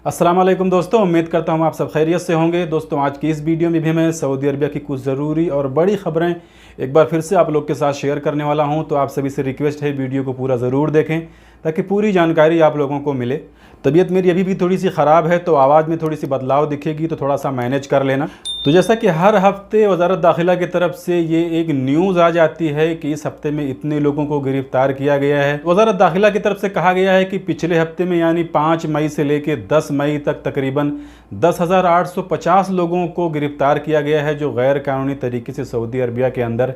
अस्सलाम वालेकुम दोस्तों, उम्मीद करता हूँ आप सब खैरियत से होंगे। दोस्तों आज की इस वीडियो में भी मैं सऊदी अरबिया की कुछ ज़रूरी और बड़ी ख़बरें एक बार फिर से आप लोग के साथ शेयर करने वाला हूँ। तो आप सभी से रिक्वेस्ट है वीडियो को पूरा ज़रूर देखें ताकि पूरी जानकारी आप लोगों को मिले। तबीयत मेरी अभी भी थोड़ी सी ख़राब है तो आवाज़ में थोड़ी सी बदलाव दिखेगी, तो थोड़ा सा मैनेज कर लेना। तो जैसा कि हर हफ्ते वज़ारत दाखिला की तरफ से ये एक न्यूज़ आ जाती है कि इस हफ्ते में इतने लोगों को गिरफ़्तार किया गया है। वज़ारत दाखिला की तरफ से कहा गया है कि पिछले हफ्ते में यानी 5 मई से लेकर 10 मई तक तकरीबन 10,850 लोगों को गिरफ़्तार किया गया है जो गैर कानूनी तरीके से सऊदी अरबिया के अंदर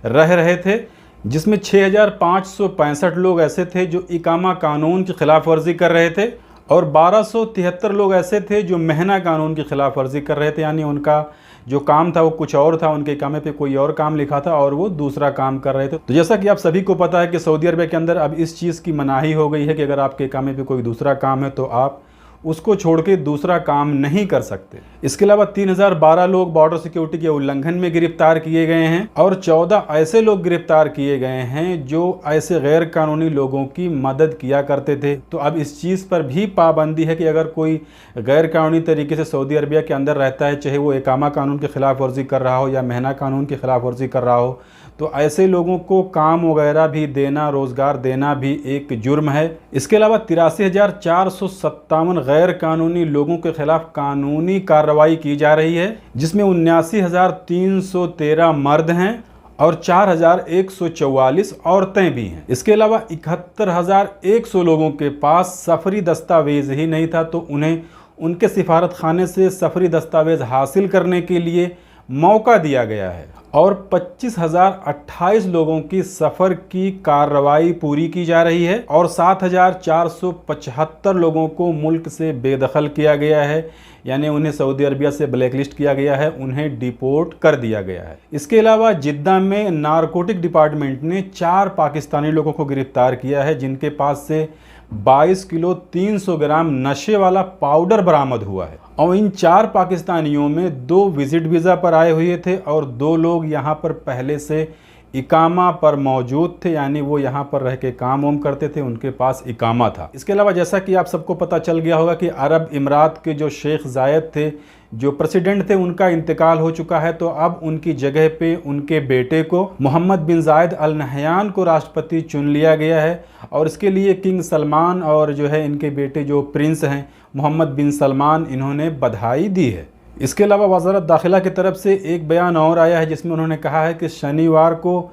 रह रहे थे, जिसमें 6,565 लोग ऐसे थे जो इकामा कानून की खिलाफ वर्जी कर रहे थे और 1273 लोग ऐसे थे जो महना कानून की खिलाफ वर्जी कर रहे थे, यानी उनका जो काम था वो कुछ और था, उनके इकामे पे कोई और काम लिखा था और वो दूसरा काम कर रहे थे। तो जैसा कि आप सभी को पता है कि सऊदी अरबिया के अंदर अब इस चीज़ की मनाही हो गई है कि अगर आपके इकामे पे कोई दूसरा काम है तो आप उसको छोड़ के दूसरा काम नहीं कर सकते। इसके अलावा 3012 लोग बॉर्डर सिक्योरिटी के उल्लंघन में गिरफ्तार किए गए हैं और 14 ऐसे लोग गिरफ्तार किए गए हैं जो ऐसे गैर कानूनी लोगों की मदद किया करते थे। तो अब इस चीज़ पर भी पाबंदी है कि अगर कोई गैर कानूनी तरीके से सऊदी अरबिया के अंदर रहता है, चाहे वो इकामा कानून की खिलाफ वर्जी कर रहा हो या महना कानून की खिलाफ वर्जी कर रहा हो, तो ऐसे लोगों को काम वगैरह भी देना, रोज़गार देना भी एक जुर्म है। इसके अलावा 83,457 गैर कानूनी लोगों के खिलाफ कानूनी कार्रवाई की जा रही है, जिसमें 79,313 मर्द हैं और 4,144 औरतें भी हैं। इसके अलावा 71,100 लोगों के पास सफरी दस्तावेज ही नहीं था, तो उन्हें उनके सिफारत खाने से सफरी दस्तावेज हासिल करने के लिए मौका दिया गया है और 25,028 लोगों की सफ़र की कार्रवाई पूरी की जा रही है और 7,475 लोगों को मुल्क से बेदखल किया गया है, यानी उन्हें सऊदी अरबिया से ब्लैकलिस्ट किया गया है, उन्हें डिपोर्ट कर दिया गया है। इसके अलावा जिद्दा में नारकोटिक डिपार्टमेंट ने 4 पाकिस्तानी लोगों को गिरफ्तार किया है जिनके पास से 22 किलो 300 ग्राम नशे वाला पाउडर बरामद हुआ है और इन 4 पाकिस्तानियों में 2 विजिट वीज़ा पर आए हुए थे और 2 लोग यहाँ पर पहले से इकामा पर मौजूद थे, यानी वो यहाँ पर रह के काम वाम करते थे, उनके पास इकामा था। इसके अलावा जैसा कि आप सबको पता चल गया होगा कि अरब इमरात के जो शेख जायद थे, जो प्रेसिडेंट थे, उनका इंतकाल हो चुका है। तो अब उनकी जगह पे उनके बेटे को मोहम्मद बिन जायद अल नहयान को राष्ट्रपति चुन लिया गया है और इसके लिए किंग सलमान और जो है इनके बेटे जो प्रिंस हैं मोहम्मद बिन सलमान, इन्होंने बधाई दी है। इसके अलावा वज़ारत दाखिला की तरफ से एक बयान और आया है जिसमें उन्होंने कहा है कि शनिवार को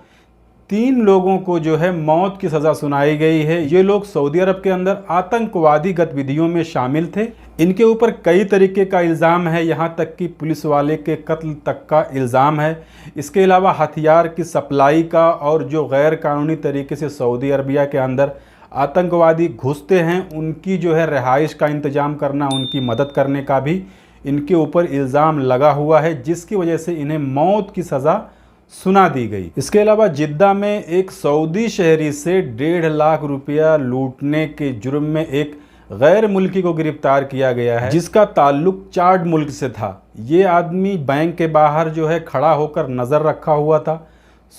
3 लोगों को जो है मौत की सज़ा सुनाई गई है। ये लोग सऊदी अरब के अंदर आतंकवादी गतिविधियों में शामिल थे। इनके ऊपर कई तरीके का इल्ज़ाम है, यहाँ तक कि पुलिस वाले के कत्ल तक का इल्ज़ाम है। इसके अलावा हथियार की सप्लाई का और जो गैर कानूनी तरीके से सऊदी अरबिया के अंदर आतंकवादी घुसते हैं उनकी जो है रिहाइश का इंतज़ाम करना, उनकी मदद करने का भी इनके ऊपर इल्ज़ाम लगा हुआ है, जिसकी वजह से इन्हें मौत की सज़ा सुना दी गई। इसके अलावा जिद्दा में एक सऊदी शहरी से 1.5 लाख रुपया लूटने के जुर्म में एक गैर मुल्की को गिरफ्तार किया गया है जिसका ताल्लुक चाड मुल्क से था। ये आदमी बैंक के बाहर जो है खड़ा होकर नज़र रखा हुआ था।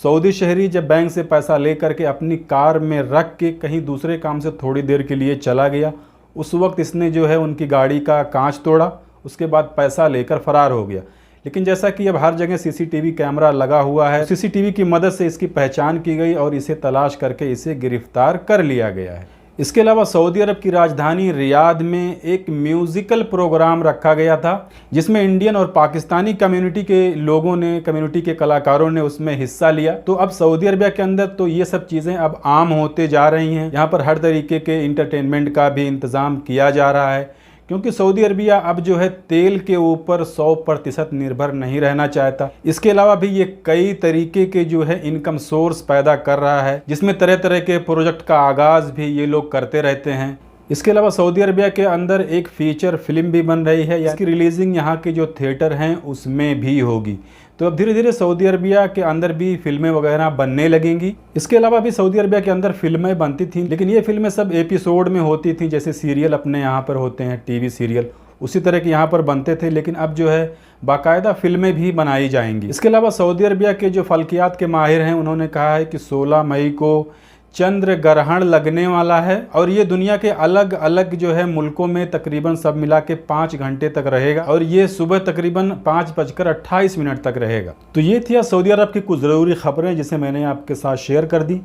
सऊदी शहरी जब बैंक से पैसा लेकर के अपनी कार में रख के कहीं दूसरे काम से थोड़ी देर के लिए चला गया, उस वक्त इसने जो है उनकी गाड़ी का कांच तोड़ा, उसके बाद पैसा लेकर फरार हो गया। लेकिन जैसा कि अब हर जगह सीसीटीवी कैमरा लगा हुआ है, सीसीटीवी की मदद से इसकी पहचान की गई और इसे तलाश करके इसे गिरफ्तार कर लिया गया है। इसके अलावा सऊदी अरब की राजधानी रियाद में एक म्यूज़िकल प्रोग्राम रखा गया था जिसमें इंडियन और पाकिस्तानी कम्युनिटी के लोगों ने, कम्युनिटी के कलाकारों ने उसमें हिस्सा लिया। तो अब सऊदी अरबिया के अंदर तो ये सब चीज़ें अब आम होते जा रही हैं। यहाँ पर हर तरीके के इंटरटेनमेंट का भी इंतज़ाम किया जा रहा है क्योंकि सऊदी अरबिया अब जो है तेल के ऊपर 100% निर्भर नहीं रहना चाहता। इसके अलावा भी ये कई तरीके के जो है इनकम सोर्स पैदा कर रहा है जिसमें तरह तरह के प्रोजेक्ट का आगाज़ भी ये लोग करते रहते हैं। इसके अलावा सऊदी अरबिया के अंदर एक फ़ीचर फिल्म भी बन रही है, इसकी रिलीजिंग यहाँ के जो थिएटर हैं उसमें भी होगी। तो अब धीरे धीरे सऊदी अरबिया के अंदर भी फिल्में वगैरह बनने लगेंगी। इसके अलावा भी सऊदी अरबिया के अंदर फिल्में बनती थीं, लेकिन ये फिल्में सब एपिसोड में होती थी, जैसे सीरियल अपने यहाँ पर होते हैं टीवी सीरियल, उसी तरह के यहाँ पर बनते थे। लेकिन अब जो है बाकायदा फिल्में भी बनाई जाएंगी। इसके अलावा सऊदी अरबिया के जो फल्कियात के माहिर हैं उन्होंने कहा है कि 16 मई को चंद्र ग्रहण लगने वाला है और ये दुनिया के अलग अलग जो है मुल्कों में तकरीबन सब मिला के 5 घंटे तक रहेगा और ये सुबह तकरीबन 5:28 तक रहेगा। तो ये थी सऊदी अरब की कुछ ज़रूरी खबरें जिसे मैंने आपके साथ शेयर कर दी।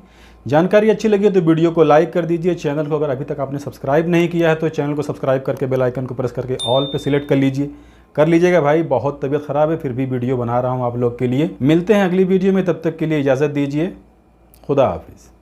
जानकारी अच्छी लगी तो वीडियो को लाइक कर दीजिए। चैनल को अगर अभी तक आपने सब्सक्राइब नहीं किया है तो चैनल को सब्सक्राइब करके बेल आइकन को प्रेस करके ऑल पे सिलेक्ट कर लीजिएगा भाई। बहुत तबीयत ख़राब है फिर भी वीडियो बना रहा हूँ आप लोग के लिए। मिलते हैं अगली वीडियो में, तब तक के लिए इजाज़त दीजिए। खुदा हाफिज़।